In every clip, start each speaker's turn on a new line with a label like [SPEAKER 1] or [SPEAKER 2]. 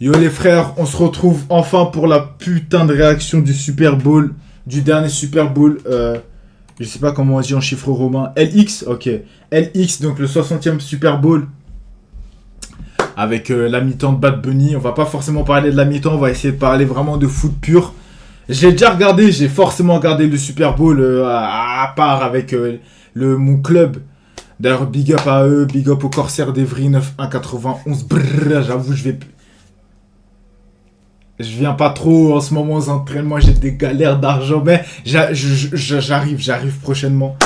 [SPEAKER 1] Yo les frères, on se retrouve enfin pour la putain de réaction du Super Bowl, du dernier Super Bowl, je sais pas comment on dit en chiffre romain, LX, ok, LX, donc le 60e Super Bowl, avec la mi-temps de Bad Bunny. On va pas forcément parler de la mi-temps, on va essayer de parler vraiment de foot pur. J'ai déjà regardé, j'ai forcément regardé le Super Bowl, à part avec mon club. D'ailleurs, big up à eux, big up au Corsaire d'Evry 9191, brrr, j'avoue, je viens pas trop en ce moment aux entraînements, j'ai des galères d'argent, mais j'arrive prochainement.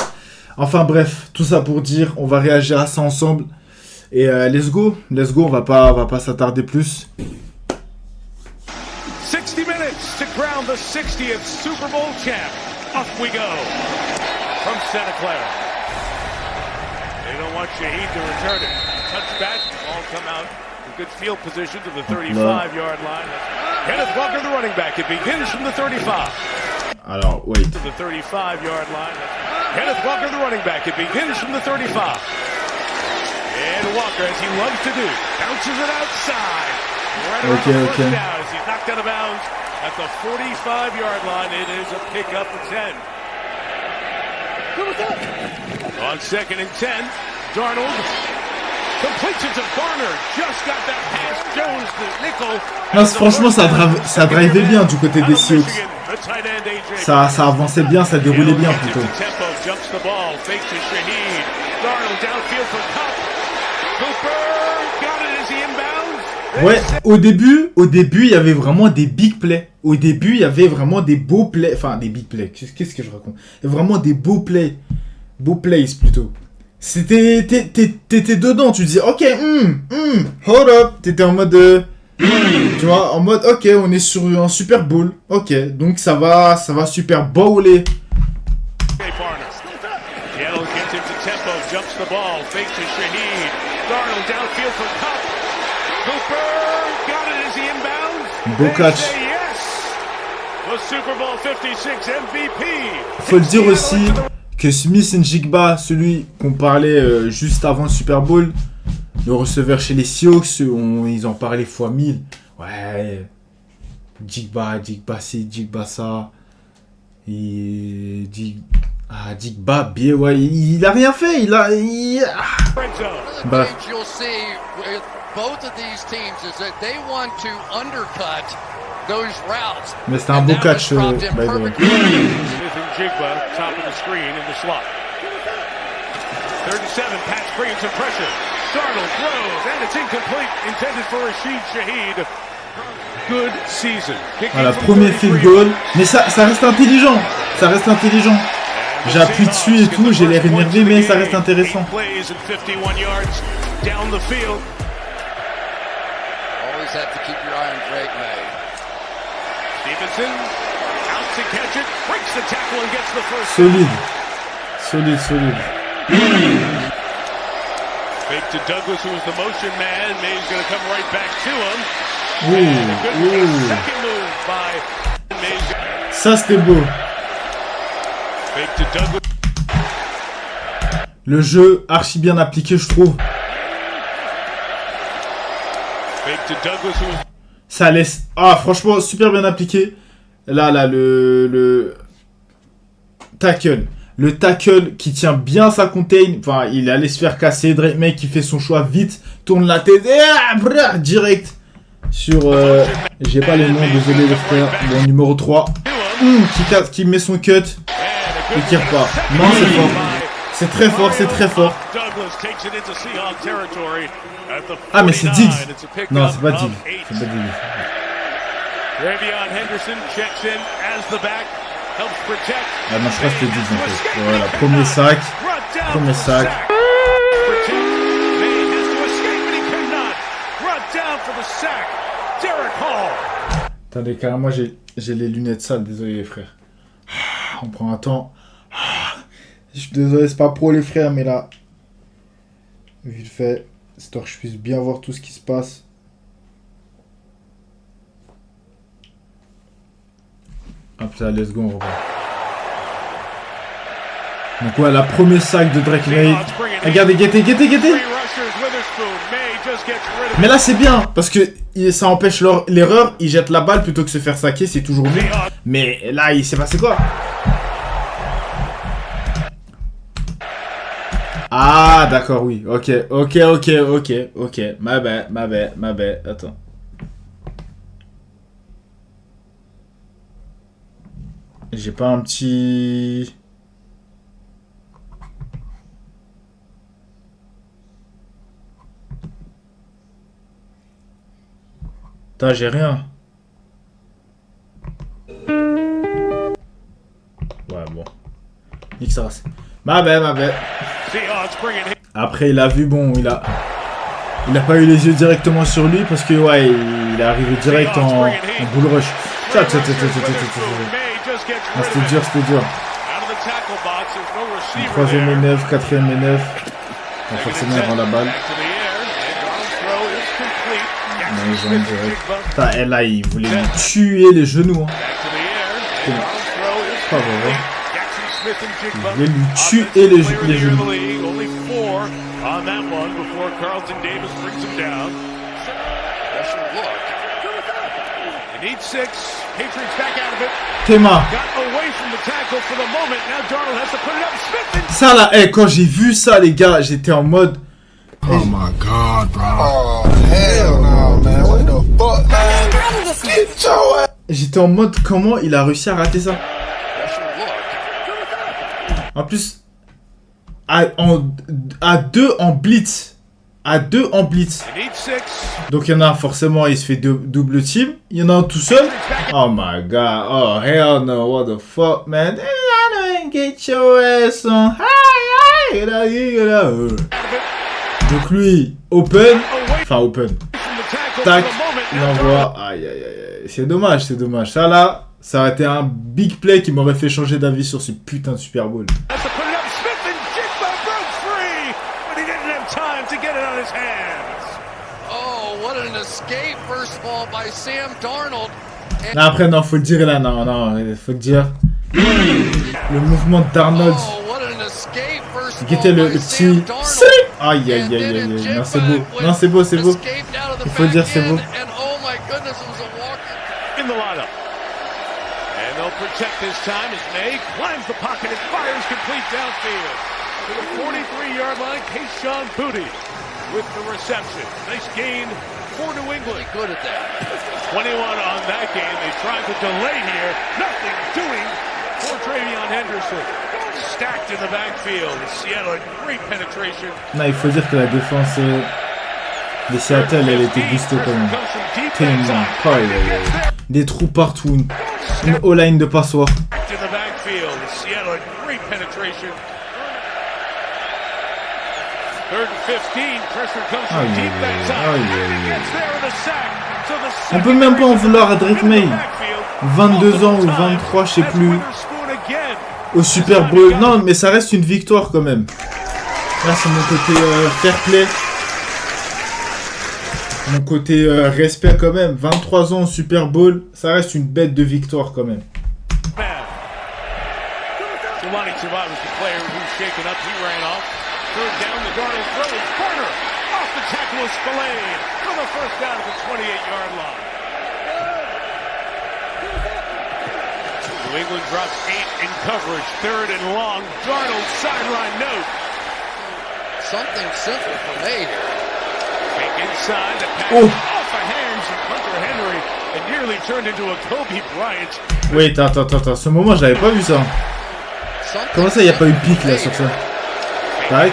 [SPEAKER 1] Enfin bref, tout ça pour dire, on va réagir à ça ensemble. Et let's go, on va pas s'attarder plus.
[SPEAKER 2] 60 minutes to crown the 60th Super Bowl champ. Up we go from Santa Clara. They don't want Shaheed to return it. Touchback, ball come out. Good field position to the 35-yard line. Kenneth Walker, the running back. It begins from the 35.
[SPEAKER 1] Alors, wait.
[SPEAKER 2] To the 35-yard line. Kenneth Walker, the running back. It begins from the 35. And Walker, as he loves to do, bounces it outside. Right around the first down as he's knocked out of bounds at the 45-yard line. It is a pickup of 10. On 2nd and 10, Darnold completes it to Barner. Just got that pass. Jones to nickel.
[SPEAKER 1] Non, franchement, ça drivait bien du côté des Sioux. Ça avançait bien, ça déroulait bien plutôt. Ouais, au début, il y avait vraiment des big plays. Au début, il y avait vraiment des beaux plays. Enfin, des big plays. Qu'est-ce que je raconte? Il y avait vraiment des beaux plays. Beaux plays plutôt. T'étais dedans, tu disais, ok, hold up. T'étais en mode, tu vois, en mode, ok, on est sur un Super Bowl. Ok, donc ça va Super Bowler. Beau catch. Faut le dire aussi que Smith Njigba, celui qu'on parlait juste avant le Super Bowl, le receveur chez les Sioux, ils en parlaient fois 1000. Ouais, Njigba ci, Njigba ça. Njigba, bien, ouais, il a rien fait, Bah. Mais c'était un beau catch, by the way.
[SPEAKER 2] 37, pass screen, some pressure. Darnold throws, and it's incomplete, intended for Rashid Shaheed. Good season.
[SPEAKER 1] Voilà, premier field goal. Mais ça reste intelligent. J'appuie dessus et tout, j'ai l'air énervé, mais ça reste intéressant. Solide.
[SPEAKER 2] Fake to Douglas, who was the motion man. May's going to come right back to him. Second move by Mays.
[SPEAKER 1] Ça, c'était beau.
[SPEAKER 2] Fake to Douglas.
[SPEAKER 1] Le jeu archi bien appliqué, je trouve.
[SPEAKER 2] Fake to Douglas, who was...
[SPEAKER 1] Ça laisse... Ah, franchement, super bien appliqué. Là, le tackle. Le tackle qui tient bien sa contain. Enfin, il allait se faire casser. Drake May qui fait son choix vite. Tourne la tête. Direct. Sur... j'ai pas les noms, désolé les frères. Bon, numéro 3. Qui met son cut. Et qui repart. Non, c'est fort. C'est très fort. Ah, mais c'est Diggs. Non, c'est pas Diggs. Ah non, je crois que c'était Diggs en fait. Voilà, premier sac. Attendez, carrément, j'ai les lunettes sales, désolé les frères. On prend un temps. Je suis désolé, c'est pas pro les frères, mais là, vite fait, histoire que je puisse bien voir tout ce qui se passe. Hop là, let's go, on repart. Donc ouais, la première sac de Drake May. Regardez, guettez. Mais là c'est bien parce que ça empêche l'erreur. Il jette la balle plutôt que se faire saquer, c'est toujours mieux. Mais là il s'est passé quoi? Ah d'accord, oui, ok. Ma bad. Attends. J'ai pas un petit... Putain, j'ai rien. Ouais, bon. Nique ça. Ma bad. Après, il a vu, bon, il a pas eu les yeux directement sur lui parce que, ouais, il est arrivé direct en bull rush. Ça. Ah, c'était dur. 3ème et 9, 4ème et 9. Bon, forcément, il rend la balle. Putain, et là, il voulait lui tuer les genoux. Hein. Pas vrai. Il voulait lui tuer les genoux. Théma. Ça là, quand j'ai vu ça les gars, j'étais en mode...
[SPEAKER 3] Oh my god, bro. Oh hell no, man. What the fuck, man? Get your ass.
[SPEAKER 1] J'étais en mode comment il a réussi à rater ça. En plus, à 2 en blitz. Donc il y en a forcément, il se fait double team. Il y en a un tout seul. Oh my god. Oh hell no. What the fuck, man. Get your ass on. Donc lui, open. Tac. Il envoie. Aïe. C'est dommage. Ça là, ça aurait été un big play qui m'aurait fait changer d'avis sur ce putain de Super Bowl. Là, après, non, faut le dire là, non, faut le dire. Le mouvement de Darnold. Qui était le petit. Aïe. Non, c'est beau. Il faut le dire, c'est beau.
[SPEAKER 2] Protect this time as May climbs the pocket and fires complete downfield. To the 43-yard line, Kayshon Boutte with the reception. Nice gain for New England. Good at that. 21 on that game. They tried to delay here. Nothing doing for Travion Henderson. Stacked in the backfield. Seattle had great penetration.
[SPEAKER 1] Non, il faut dire que la défense de Seattle, elle était boostée quand même. Tellement. Des trous partout. Une O-line de passoire. On peut même pas en vouloir à Drake May. 22 ans ou 23, je sais plus. Au Super Bowl. Non, mais ça reste une victoire quand même. Là, c'est mon côté fair play. Mon côté respect quand même. 23 ans au Super Bowl, ça reste une bête de victoire quand même.
[SPEAKER 2] New England drops 8 in coverage, 3rd and long. Darnold sideline note. Something simple for me here. Inside the pass off the hands of Hunter Henry and nearly turned into a Kobe Bryant.
[SPEAKER 1] Wait, attends, ce moment je l'avais pas vu ça. Comment ça, il n'y a pas eu de pique là sur ça? Tac.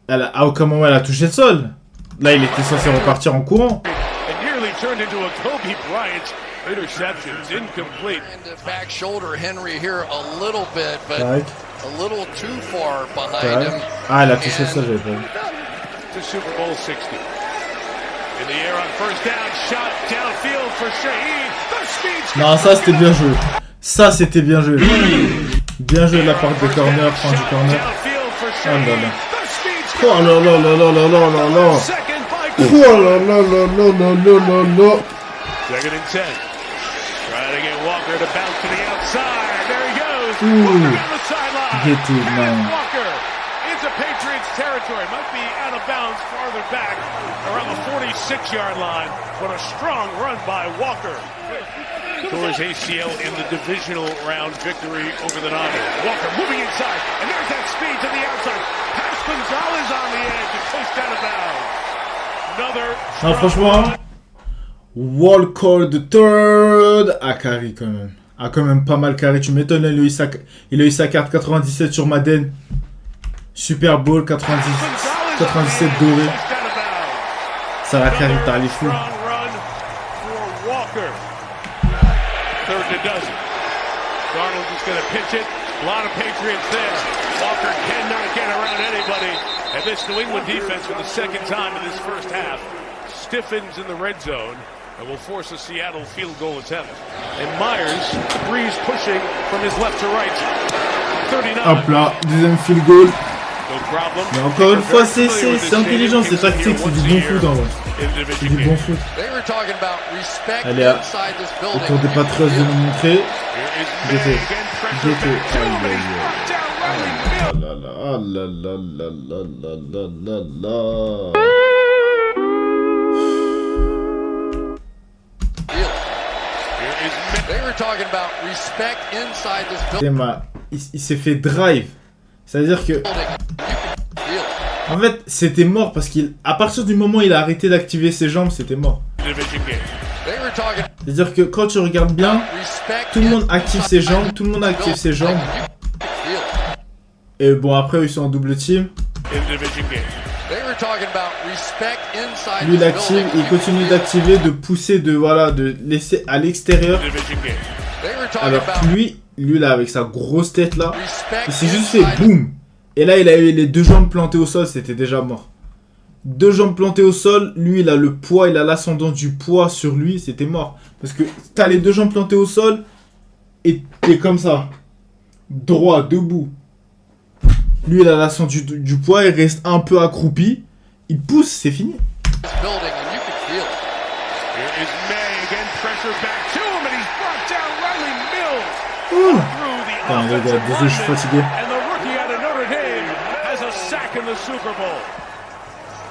[SPEAKER 1] À aucun moment elle a touché le sol. Là, il était censé repartir en courant.
[SPEAKER 2] And nearly turned into a Kobe Bryant. Interceptions incomplete. Back shoulder Henry here a little bit, but a little too far behind him.
[SPEAKER 1] Ah, elle a touché ça, j'avais pas vu.
[SPEAKER 2] To Super Bowl 60. In the air on first down, shot downfield for Shaheed.
[SPEAKER 1] Non, ça c'était bien joué. Bien joué de la part des corners, fin du corner. Oh là là.
[SPEAKER 2] Second and 10. Trying to get Walker to bounce to the outside. There he goes.
[SPEAKER 1] Ooh.
[SPEAKER 2] Walker on the sideline.
[SPEAKER 1] Get it, man.
[SPEAKER 2] Walker into Patriots territory. Might be out of bounds farther back around the 46-yard line, but a strong run by Walker. Tore his ACL in the divisional round victory over the Niners. Walker moving inside, and there's that speed to the outside. Pass Gonzalez on the edge and pushed out of bounds. Another
[SPEAKER 1] Non, franchement, Walker the third a carry quand même. A quand même pas mal carry. Tu m'étonnes, il a eu sa carte 97 sur Madden. Super Bowl 97 doré. Ça l'a carry, t'as les fous.
[SPEAKER 2] Third and a dozen. Darnold is going to pitch it. A lot of Patriots there. Walker cannot get around anybody. And this New England defense for the second time in this first half stiffens in the red zone and will force a Seattle field goal attempt. And Myers, Breeze pushing from his left to right. 39.
[SPEAKER 1] Hop là, deuxième field goal.
[SPEAKER 2] No problem.
[SPEAKER 1] Mais encore une fois, c'est intelligent, c'est tactique, c'est du bon foot en vrai. C'est du bon foot. Elle est à autour des Patriots de nous montrer. DT. Ah là là, ah là là là là là là là. Il s'est fait drive. C'est-à-dire que... En fait, c'était mort parce qu'à partir du moment où il a arrêté d'activer ses jambes, c'était mort. C'est-à-dire que quand tu regardes bien, tout le monde active ses jambes, Et bon, après, ils sont en double team. Lui, il active, il continue d'activer, de pousser, de laisser à l'extérieur. Alors que lui, là, avec sa grosse tête là, il s'est juste fait boum. Et là, il a eu les deux jambes plantées au sol, c'était déjà mort. Deux jambes plantées au sol, lui, il a le poids, il a l'ascendant du poids sur lui, c'était mort. Parce que t'as les deux jambes plantées au sol, et t'es comme ça. Droit, debout. Lui, il a l'ascendant du poids, il reste un peu accroupi. Il pousse, c'est fini. Putain, les gars, désolé, je suis fatigué.
[SPEAKER 2] In the Super Bowl.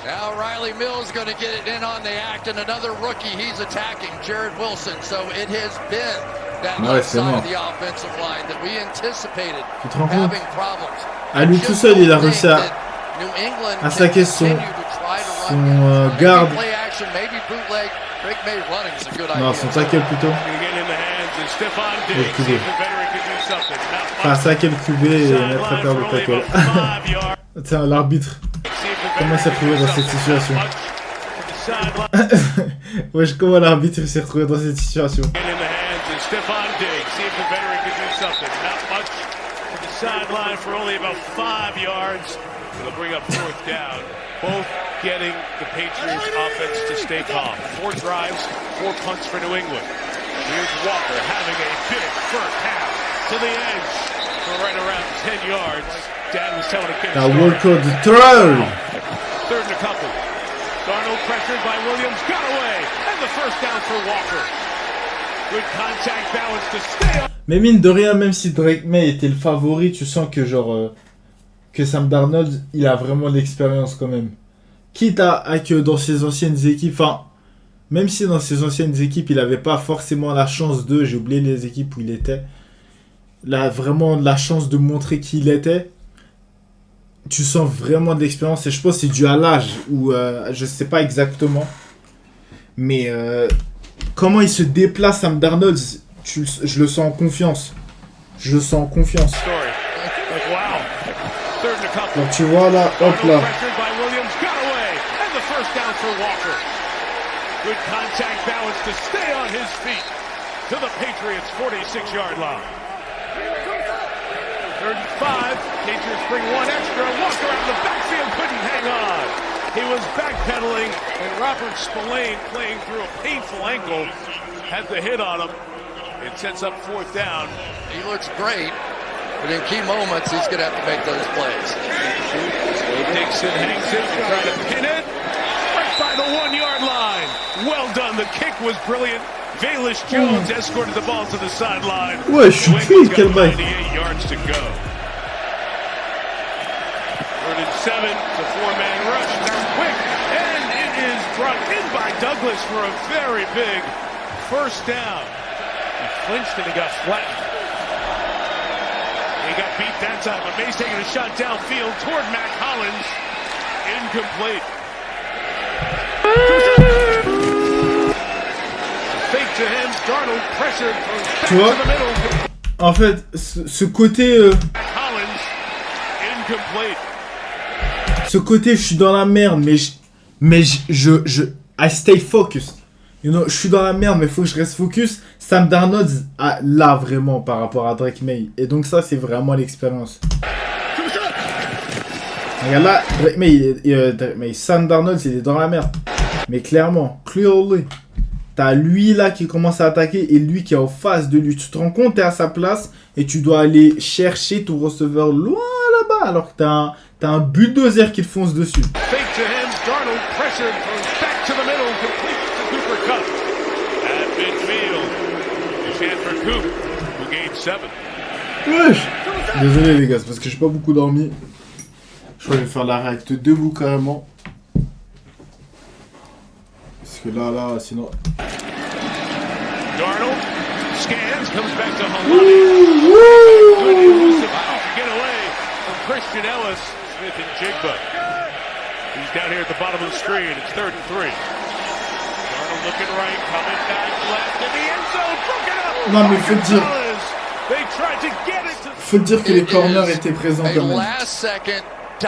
[SPEAKER 4] Now Riley Mills going to get it in on the act, and another rookie he's attacking, Jared Wilson. So it has been that left side of the offensive line that we anticipated having problems.
[SPEAKER 1] À lui tout seul, il a réussi à saquer son garde. Non, son tackle plutôt. Le QB. Enfin, saquer le QB et mettre à terre le tackle. Tiens, l'arbitre, comment s'est retrouvé dans cette situation? Wesh, comment l'arbitre s'est retrouvé dans cette situation?
[SPEAKER 2] Here's Walker having a big first half to the edge for right around 10 yards. Dad was telling a kid.
[SPEAKER 1] Now Walker the third.
[SPEAKER 2] Third and a couple. Darnold pressured by Williams, got away, and the first down for Walker. Good contact balance to stay up.
[SPEAKER 1] Mais mine de rien, même si Drake May était le favori, tu sens que genre que Sam Darnold, il a vraiment de l'expérience quand même. Quitte à que dans ses anciennes équipes, enfin, même si dans ses anciennes équipes, il n'avait pas forcément la chance de, j'ai oublié les équipes où il était, là, vraiment la chance de montrer qui il était, tu sens vraiment de l'expérience. Et je pense que c'est dû à l'âge, ou je sais pas exactement. Mais comment il se déplace, Sam Darnold, je le sens en confiance. Je le sens en confiance. Donc tu vois là, hop là.
[SPEAKER 2] Good contact balance to stay on his feet to the Patriots' 46-yard line. 35, Patriots bring one extra. Walker out of the backfield, couldn't hang on. He was backpedaling, and Robert Spillane, playing through a painful ankle, had the hit on him. It sets up fourth down.
[SPEAKER 4] He looks great, but in key moments, he's going to have to make those plays.
[SPEAKER 2] Dixon hangs it, trying to pin it. By the 1-yard line. Well done. The kick was brilliant. Velus Jones escorted the ball to the sideline.
[SPEAKER 1] Ouais, je suis cuit, quel bail.
[SPEAKER 2] 98 yards to go. Third and 7, the four-man rush. They're quick, and it is brought in by Douglas for a very big first down. He flinched and he got flattened. He got beat that time, but May's taking a shot downfield toward Matt Collins. Incomplete. Fake to him, Darnold pressured back
[SPEAKER 1] tu vois,
[SPEAKER 2] to the middle.
[SPEAKER 1] En fait, ce côté...
[SPEAKER 2] Collins, incomplete.
[SPEAKER 1] Ce côté, je suis dans la merde, mais I stay focused. You know, je suis dans la merde, mais il faut que je reste focus. Sam Darnold, là, vraiment, par rapport à Drake May. Et donc ça, c'est vraiment l'expérience. Regarde là, Drake May, Sam Darnold, il est dans la merde. Mais clairement, clearly. T'as lui là qui commence à attaquer et lui qui est en face de lui. Tu te rends compte, t'es à sa place et tu dois aller chercher ton receveur loin là-bas alors que t'as un bulldozer qui te fonce dessus.
[SPEAKER 2] Fake to him, Darnold pressured, back to the middle, complete to Cooper Kupp. At midfield, the chance for Coop, who gained 7.
[SPEAKER 1] Wesh. Désolé les gars, c'est parce que j'ai pas beaucoup dormi. Je crois que je vais faire la réacte debout carrément. Parce que là, sinon...
[SPEAKER 2] Darnold scans, comes back to Halani. Good elusive get away from Christian Ellis, Smith and Jigba. He's down here at the bottom of the screen. It's 3rd and 3. Darnold looking right, coming back left in the end zone. Broken up.
[SPEAKER 1] Non mais faut dire...
[SPEAKER 2] They tried to get it to...
[SPEAKER 1] Faut dire que les corners étaient présents quand même.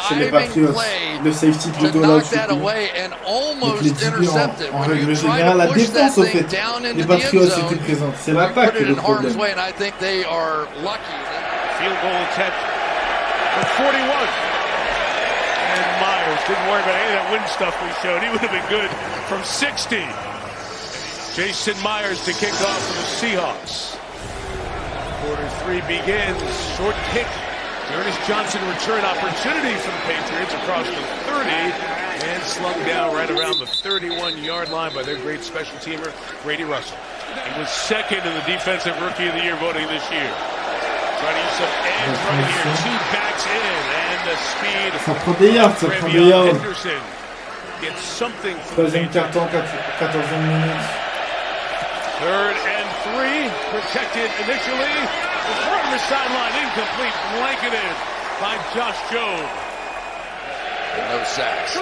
[SPEAKER 1] C'est les Patriots. Le safety plutôt là aussi. Donc les DB en règle générale, la défense au fait. Les Patriots étaient présents. C'est l'attaque qui est le problème.
[SPEAKER 2] Field goal attempt from 41. And Myers didn't worry about any of that wind stuff we showed. He would have been good from 60. Jason Myers to kick off for the Seahawks. Quarter 3 begins. Short kick. Ernest Johnson return opportunity for the Patriots across the 30 and slung down right around the 31-yard line by their great special teamer, Brady Russell. He was second in the Defensive Rookie of the Year voting this year. Trying to use some edge right here. 2 backs in and the speed.
[SPEAKER 1] Ça prend des yards, ça prend des yards.
[SPEAKER 2] Henderson gets something from the
[SPEAKER 1] Troisième carton, 14 minutes.
[SPEAKER 2] 3rd and 3, protected initially. From the sideline, incomplete, blanketed by Josh Jobe. No sacks.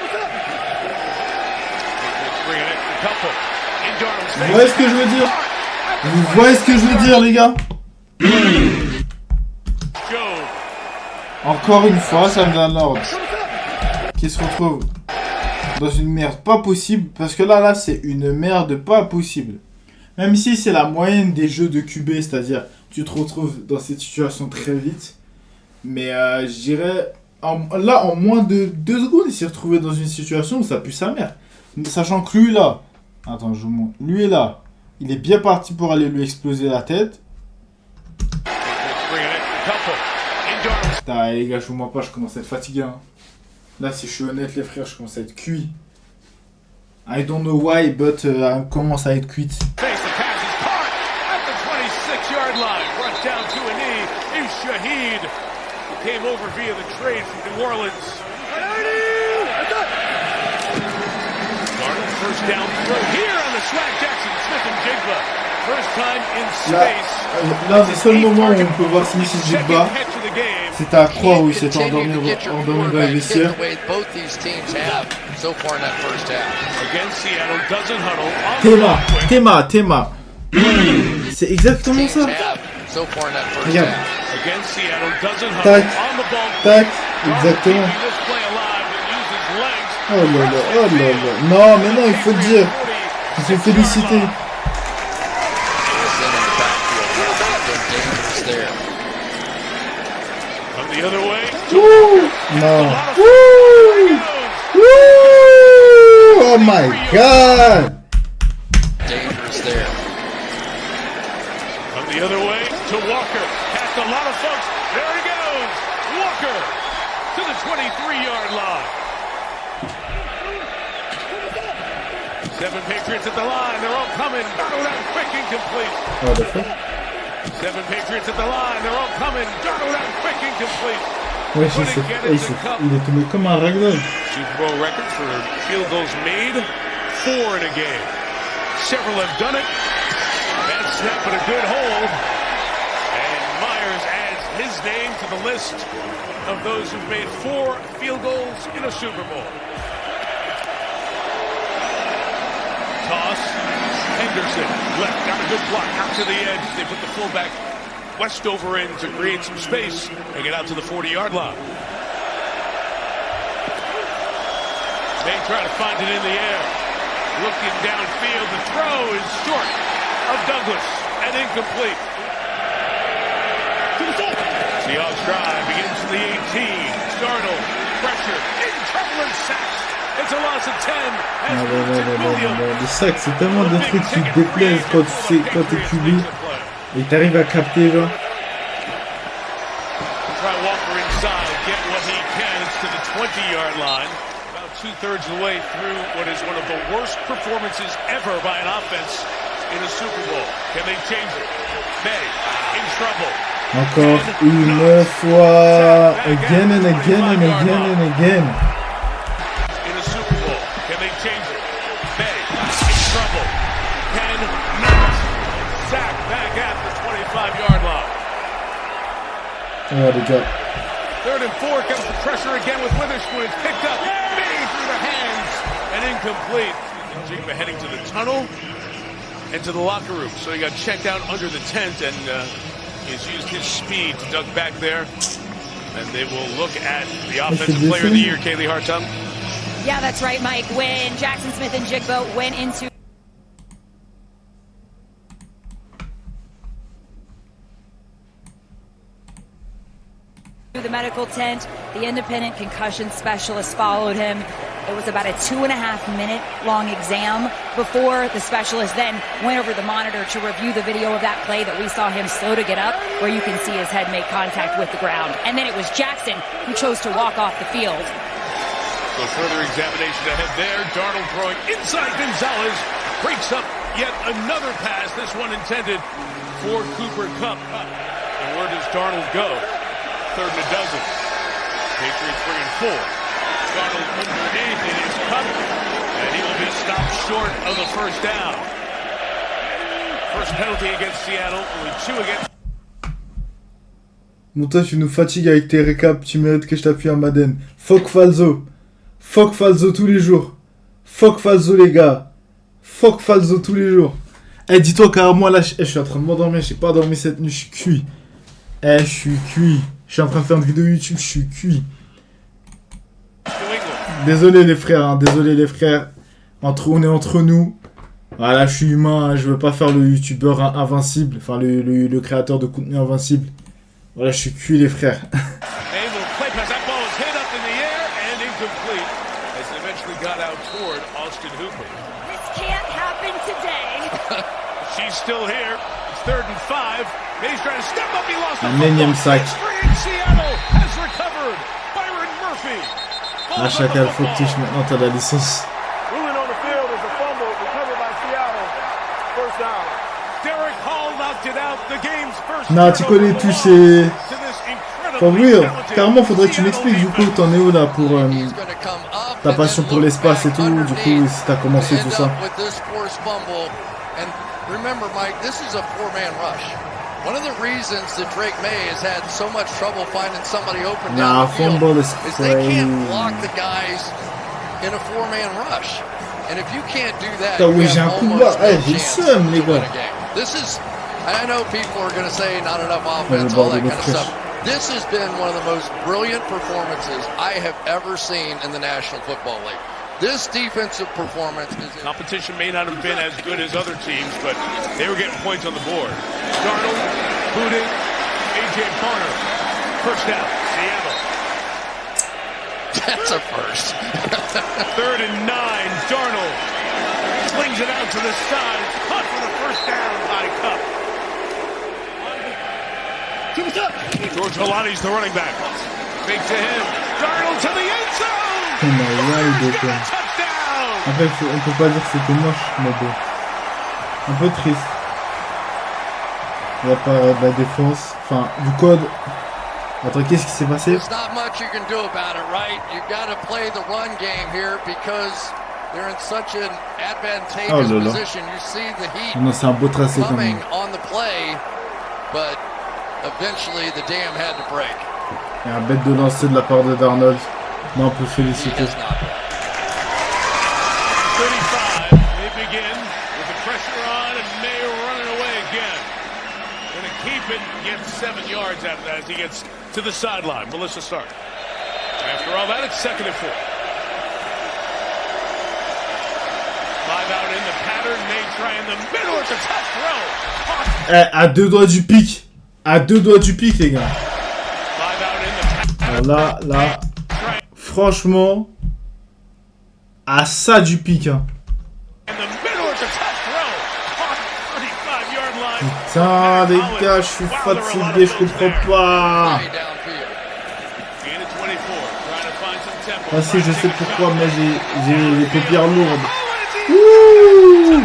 [SPEAKER 2] Bring an extra couple. In Darnold's face.
[SPEAKER 1] Vous voyez ce que je veux dire? Vous voyez ce que je veux dire, les gars?
[SPEAKER 2] Jobe.
[SPEAKER 1] Encore une fois, Sam Darnold qui se retrouve dans une merde pas possible. Parce que là, c'est une merde pas possible. Même si c'est la moyenne des jeux de QB, c'est-à-dire tu te retrouves dans cette situation très vite. Mais je dirais, là, en moins de 2 secondes, il s'est retrouvé dans une situation où ça pue sa mère. Sachant que lui, là, attends, je vous montre. Lui est là. Il est bien parti pour aller lui exploser la tête. Putain, les gars, je vous mens pas, je commence à être fatigué. Hein. Là, si je suis honnête, les frères, je commence à être cuit. I don't know why, but I commence à être cuit.
[SPEAKER 2] Down to a knee is Shaheed, who came over via the trade from New Orleans. Darnold first down throw here on the swag Jackson, Smith and Jigba. First time in space.
[SPEAKER 1] Là, le seul moment où on peut voir Smith et Jigba, c'est à croire où il s'est endormi dans les vestiaires. Tema. C'est exactement ça. Regarde. Tac, exactement. Oh là. Non, mais non, il faut le dire. Il faut féliciter. Non. Oh my God.
[SPEAKER 2] The other way to Walker. Past a lot of folks. There he goes. Walker to the 23-yard line. 7 Patriots at the line. They're all coming. Darnold out quick, incomplete.
[SPEAKER 1] Oh, the fuck?
[SPEAKER 2] 7 Patriots at the line. They're all coming. Darnold out quick, incomplete.
[SPEAKER 1] Ouais, il est tombé comme un ragdoll.
[SPEAKER 2] Super Bowl record for field goals made, 4 in a game. Several have done it. Bad snap, but a good hold. And Myers adds his name to the list of those who've made 4 field goals in a Super Bowl. Toss. Henderson left, got a good block out to the edge. They put the fullback Westover in to create some space and get out to the 40-yard line. They try to find it in the air. Looking downfield, the throw is short of Douglas and incomplete. Seahawks drive begins to the 18. Darnold, pressure, in trouble and sacks. It's a loss of 10.
[SPEAKER 1] Le sac, c'est tellement de trucs qui te déplaisent quand t'es QB et t'arrives à capter, genre.
[SPEAKER 2] Try Walker inside, get what he can. It's to the 20-yard line. About 2/3 of the way through what is one of the worst performances ever by an offense in a Super Bowl. Can they change it? May in trouble.
[SPEAKER 1] Encore une fois, again and again and again and again.
[SPEAKER 2] In a Super Bowl, can they change it? May in trouble. Can not sack back at the 25-yard line.
[SPEAKER 1] Oh, les gars.
[SPEAKER 2] 3rd and 4 comes the pressure again with Witherspoon. It's picked up, May through the hands, and incomplete. Jigba heading to the tunnel and to the locker room. So he got checked out under the tent, and he's used his speed to duck back there. And they will look at the offensive player of the year, Kaylee Hartung.
[SPEAKER 5] Yeah, that's right, Mike. When Jackson Smith and Jigba went into the medical tent, the independent concussion specialist followed him. It was about a 2.5-minute long exam before the specialist then went over the monitor to review the video of that play that we saw him slow to get up, where you can see his head make contact with the ground. And then it was Jackson who chose to walk off the field.
[SPEAKER 2] So further examination ahead there. Darnold throwing inside Gonzalez. Breaks up yet another pass, this one intended for Cooper Kupp. And where does Darnold go? 3rd and a dozen. Patriots bringing 4. Darnold underneath, it is Kupp, and he will be stopped short of the first down. First penalty against Seattle, only 2 against.
[SPEAKER 1] Bon, toi, tu nous fatigues avec tes récaps, tu mérites que je t'appuie en Madden. Fuck Falzo. Fuck Falzo tous les jours. Fuck Falzo, les gars. Fuck Falzo tous les jours. Eh, dis-toi carrément, là, je suis en train de m'endormir, j'ai pas dormi cette nuit, je suis cuit. Eh, je suis cuit. Je suis en train de faire une vidéo YouTube, je suis cuit. Désolé les frères, hein, désolé les frères. On est entre nous. Voilà, je suis humain, hein, je veux pas faire le youtubeur invincible. Enfin, le créateur de contenu invincible. Voilà, je suis cuit les frères. Un énième sac. À chaque fois, faut que tu touches maintenant, t'as la licence. Non, tu connais tous ces... For real. Carrément, faudrait que tu m'expliques du coup, t'en es où là pour ta passion pour l'espace et tout, du coup, si t'as commencé tout ça.
[SPEAKER 4] Remember, Mike, this is a 4-man rush. One of the reasons that Drake May has had so much trouble finding somebody open down the field is they can't block the guys in a 4-man rush. And if you can't do that, you have almost no chance to win a game. This is, I know people are going to say not enough offense, all that kind of stuff. This has been one of the most brilliant performances I have ever seen in the National Football League. This defensive performance is...
[SPEAKER 2] Competition may not have been as good as other teams, but they were getting points on the board. Darnold, booted, A.J. Parner. First down, Seattle.
[SPEAKER 4] That's a first.
[SPEAKER 2] 3rd and 9, Darnold slings it out to the side. Caught for the first down by Kupp. George Holani's the running back. Fake to him. Darnold to the end zone.
[SPEAKER 1] Après, on peut pas dire que c'était moche, mais bon. Un peu triste. Il y a pas de la défense, enfin du code. Attends, qu'est-ce qui s'est passé?
[SPEAKER 4] There's not much you can do about it, right? You got to play the run game here because they're in such an advantageous position. You see the Heat
[SPEAKER 1] non, c'est un beau tracé quand
[SPEAKER 4] coming
[SPEAKER 1] même.
[SPEAKER 4] on the play, but eventually the dam had to break.
[SPEAKER 1] Et un bête de lancer de la part de Darnold. Non, on peut féliciter.
[SPEAKER 2] 35, they begin with the pressure on and May running away again. Gonna keep it, gets 7 yards after that as he gets to the sideline. Melissa Stark. After all that, it's 2nd and 4. 5 out in the pattern, May try in the middle, it's a tough throw.
[SPEAKER 1] Eh, à 2 doigts du pic. À 2 doigts du pic, les gars.
[SPEAKER 2] 5 out in the pattern.
[SPEAKER 1] Là, franchement, à ça du pic, hein. Putain, les gars, je suis fatigué, je comprends pas. Ah si, je sais pourquoi, mais j'ai les paupières lourdes. Ouh.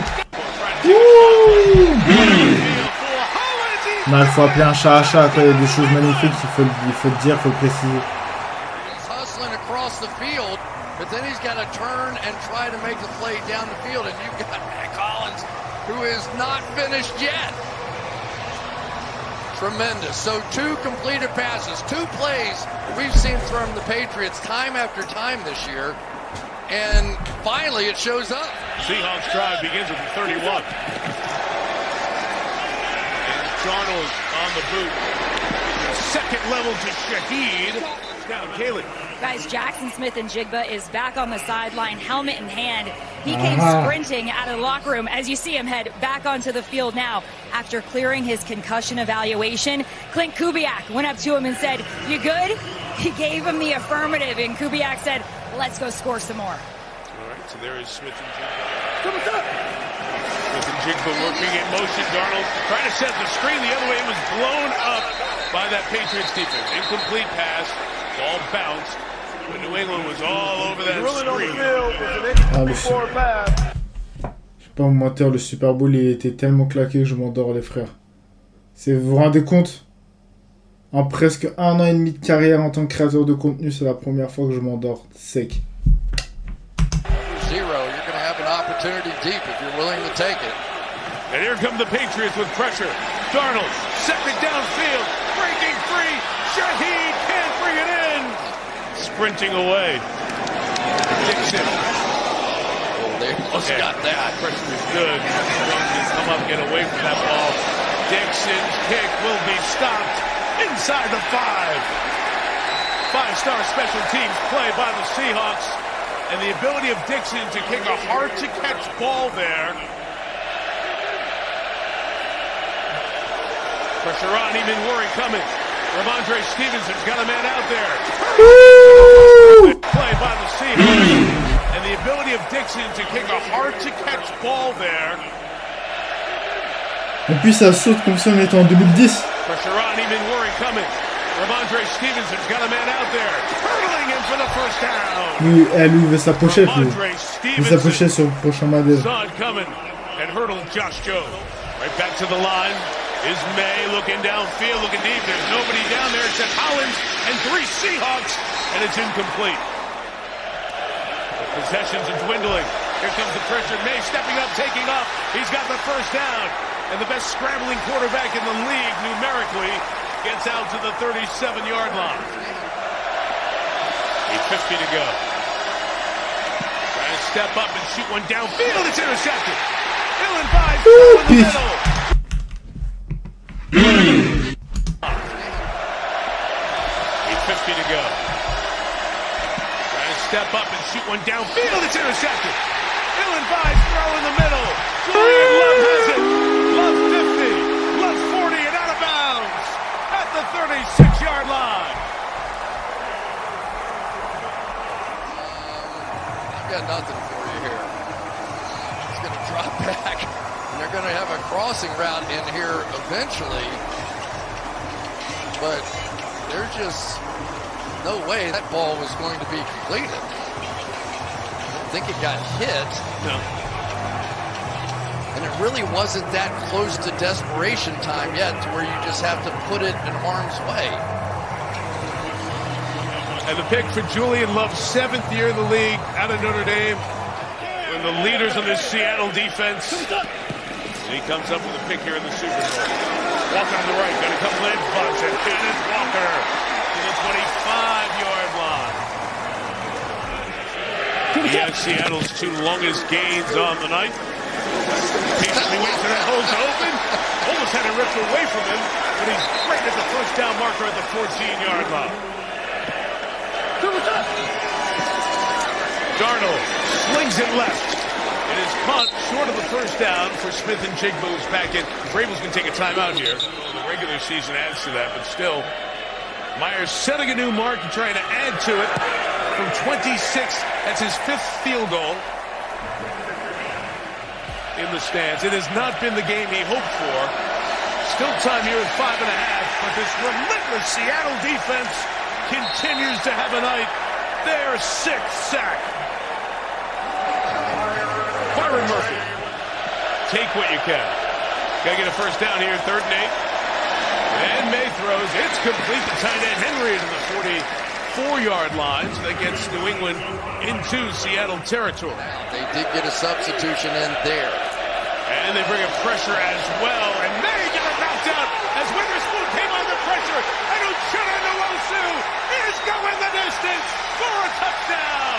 [SPEAKER 1] Non, il faut appeler un chat à chat, quand il y a des choses magnifiques, il faut le dire, il faut le préciser.
[SPEAKER 4] But then he's got to turn and try to make the play down the field, and you've got Matt Collins, who is not finished yet. Tremendous. So 2 completed passes, 2 plays we've seen from the Patriots time after time this year, and finally it shows up.
[SPEAKER 2] Seahawks drive begins with the 31. And Darnold on the boot. Second level to Shaheed. Down Caleb.
[SPEAKER 5] Guys, Jackson Smith-Njigba is back on the sideline, helmet in hand. He came sprinting out of the locker room as you see him head back onto the field now after clearing his concussion evaluation. Clint Kubiak went up to him and said, "You good?" He gave him the affirmative, and Kubiak said, "Let's go score some more."
[SPEAKER 2] All right, so there is Smith-Njigba. Smith-Njigba working in motion. Darnold trying to set the screen the other way. It was blown up by that Patriots defense. Incomplete pass. Ball bounced. But New England was all over that screen.
[SPEAKER 1] Ah, je sais pas vous mentir, le Super Bowl il était tellement claqué que je m'endors, les frères. Vous vous rendez compte? En presque 1 an et demi de carrière en tant que créateur de contenu, c'est la première fois que je m'endors sec.
[SPEAKER 4] You're going to have an opportunity deep if you're willing to take it.
[SPEAKER 2] And here come the Patriots with pressure. Darnold, second downfield, breaking free. Shaheed can't bring it in. Sprinting away. Dixon.
[SPEAKER 4] Oh, they almost got that.
[SPEAKER 2] Pressure is good. Jones can come up, get away from that ball. Dixon's kick will be stopped inside the 5. 5-star special teams play by the Seahawks. And the ability of Dixon to kick a hard-to-catch ball there. Pressure on, even worry coming. Ramondre Stevenson's got a man out there. Play by the Seahawks. And the ability of Dixon to kick a hard-to-catch ball there.
[SPEAKER 1] Et puis ça saute comme si on était en 2010.
[SPEAKER 2] Pressure on, even worry coming. Ramondre Stevenson's got a man out there. Hurling in for the first down.
[SPEAKER 1] Lui, lui, il veut sa pochette, lui. Il veut sa pochette sur le prochain modèle.
[SPEAKER 2] Saw it coming and hurdled Josh Jones. Right back to the line. Is May looking downfield, looking deep. There's nobody down there except Collins and 3 Seahawks, and it's incomplete. The possessions are dwindling. Here comes the pressure. May stepping up, taking off. He's got the first down. And the best scrambling quarterback in the league numerically gets out to the 37-yard line. 8:50 to go. Trying to step up and shoot one downfield. It's intercepted. Dillon Vines in the middle. 8:50 to go. Trying to step up and shoot one downfield. It's intercepted. Dillon Vines throw in the middle. Julian Love has it. Love 50. Love 40 and out of bounds at the 36-yard line.
[SPEAKER 4] I've got nothing for you here. It's going to drop back. They're going to have a crossing route in here eventually, but there's just no way that ball was going to be completed. I don't think it got hit.
[SPEAKER 2] No.
[SPEAKER 4] And it really wasn't that close to desperation time yet to where you just have to put it in harm's way.
[SPEAKER 2] And the pick for Julian Love's 7th year in the league out of Notre Dame. One of the leaders of this Seattle defense. And he comes up with a pick here in the Super Bowl. Walker on the right, got a couple edge blocks, and Kenneth Walker to the 25-yard line. He has Seattle's 2 longest gains on the night. Patiently waits and holds open. Almost had it ripped away from him, but he's right at the first down marker at the 14-yard line. Darnold slings it left. It is punt short of the first down for Smith and Jigba, who's back in. Vrabel's going to take a timeout here. The regular season adds to that, but still, Myers setting a new mark and trying to add to it from 26. That's his 5th field goal in the stands. It has not been the game he hoped for. Still time here at 5.5, but this relentless Seattle defense continues to have a night. Their 6th sack. Byron Murphy, take what you can. Got to get a first down here, 3rd and 8. And May throws. It's complete to tight end Henry to the 44-yard line. So that gets New England into Seattle territory.
[SPEAKER 4] They did get a substitution in there.
[SPEAKER 2] And they bring a pressure as well. And May get it knocked out as Witherspoon came under pressure. And Uchenna Nwosu is going the distance for a touchdown.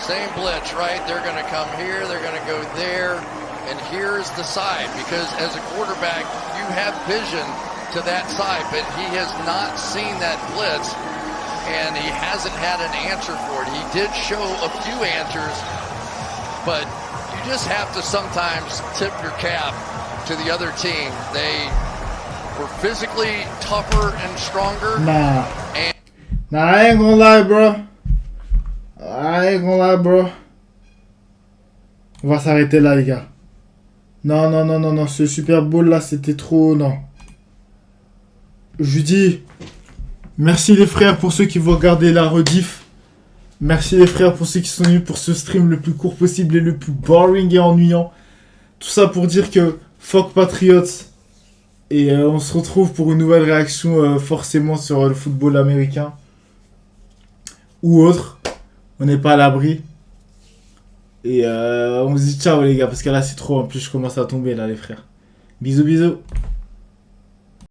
[SPEAKER 4] Same blitz, right? They're going to come here, they're going to go there, and here's the side. Because as a quarterback, you have vision to that side, but he has not seen that blitz, and he hasn't had an answer for it. He did show a few answers, but you just have to sometimes tip your cap to the other team. They were physically tougher and stronger.
[SPEAKER 1] Nah, I ain't gonna lie, bro. On va s'arrêter là, les gars. Non. Ce Super Bowl là, c'était trop. Non. Je dis merci les frères pour ceux qui vont regarder la rediff. Merci les frères pour ceux qui sont venus pour ce stream le plus court possible et le plus boring et ennuyant. Tout ça pour dire que fuck Patriots. Et on se retrouve pour une nouvelle réaction forcément sur le football américain. Ou autre. On n'est pas à l'abri. Et on se dit ciao les gars. Parce que là c'est trop. En plus je commence à tomber là les frères. Bisous.